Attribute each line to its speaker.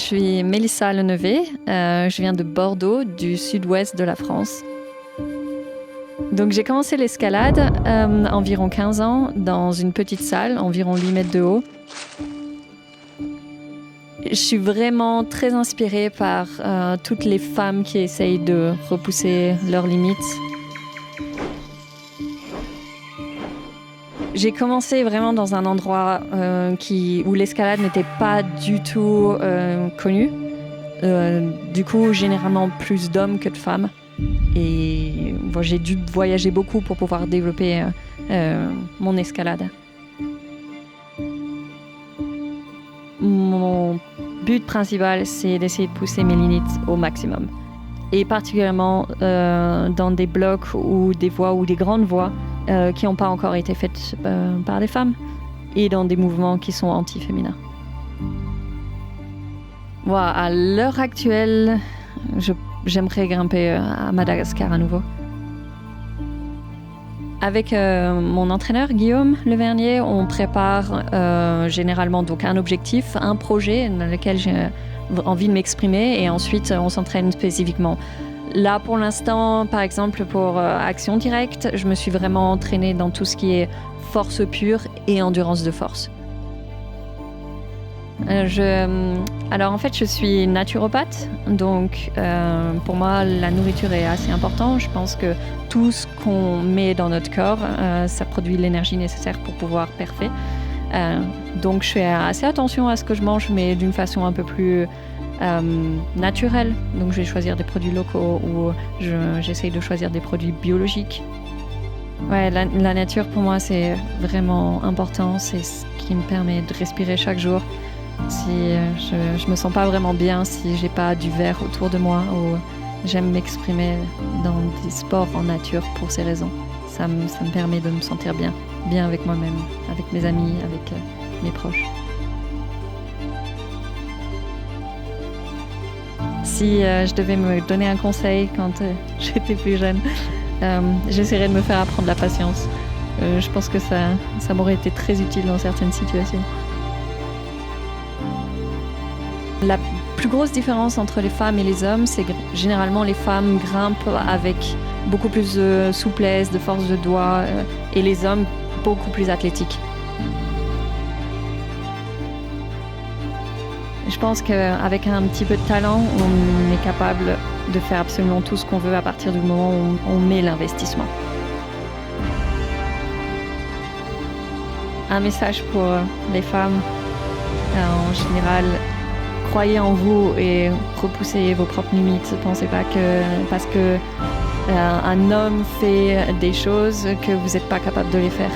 Speaker 1: suis Mélissa Lenevé, je viens de Bordeaux, du sud-ouest de la France. Donc j'ai commencé l'escalade environ 15 ans dans une petite salle, environ 8 mètres de haut. Je suis vraiment très inspirée par toutes les femmes qui essayent de repousser leurs limites. J'ai commencé vraiment dans un endroit où l'escalade n'était pas du tout connue. Du coup, généralement plus d'hommes que de femmes. Et bon, j'ai dû voyager beaucoup pour pouvoir développer mon escalade. Mon but principal, c'est d'essayer de pousser mes limites au maximum. Et particulièrement dans des blocs ou des voies ou des grandes voies qui n'ont pas encore été faites par des femmes et dans des mouvements qui sont anti-féminins. Voilà, à l'heure actuelle, j'aimerais grimper à Madagascar à nouveau. Avec mon entraîneur Guillaume Levernier, on prépare généralement donc un objectif, un projet dans lequel j'ai envie de m'exprimer et ensuite on s'entraîne spécifiquement. Là pour l'instant, par exemple pour Action Directe, je me suis vraiment entraînée dans tout ce qui est force pure et endurance de force. Alors en fait, je suis naturopathe, donc pour moi, la nourriture est assez importante. Je pense que tout ce qu'on met dans notre corps, ça produit l'énergie nécessaire pour pouvoir perfer. Donc je fais assez attention à ce que je mange, mais d'une façon un peu plus naturelle. Donc je vais choisir des produits locaux ou j'essaye de choisir des produits biologiques. Ouais, la nature pour moi, c'est vraiment important. C'est ce qui me permet de respirer chaque jour. Si je me sens pas vraiment bien si j'ai pas du vert autour de moi ou j'aime m'exprimer dans des sports en nature pour ces raisons. Ça me permet de me sentir bien avec moi-même, avec mes amis, avec mes proches. Si je devais me donner un conseil quand j'étais plus jeune, j'essaierais de me faire apprendre la patience. Je pense que ça m'aurait été très utile dans certaines situations. La plus grosse différence entre les femmes et les hommes, c'est que généralement les femmes grimpent avec beaucoup plus de souplesse, de force de doigts, et les hommes beaucoup plus athlétiques. Je pense qu'avec un petit peu de talent, on est capable de faire absolument tout ce qu'on veut à partir du moment où on met l'investissement. Un message pour les femmes, en général, croyez en vous et repoussez vos propres limites. Ne pensez pas que parce que un homme fait des choses que vous n'êtes pas capable de les faire.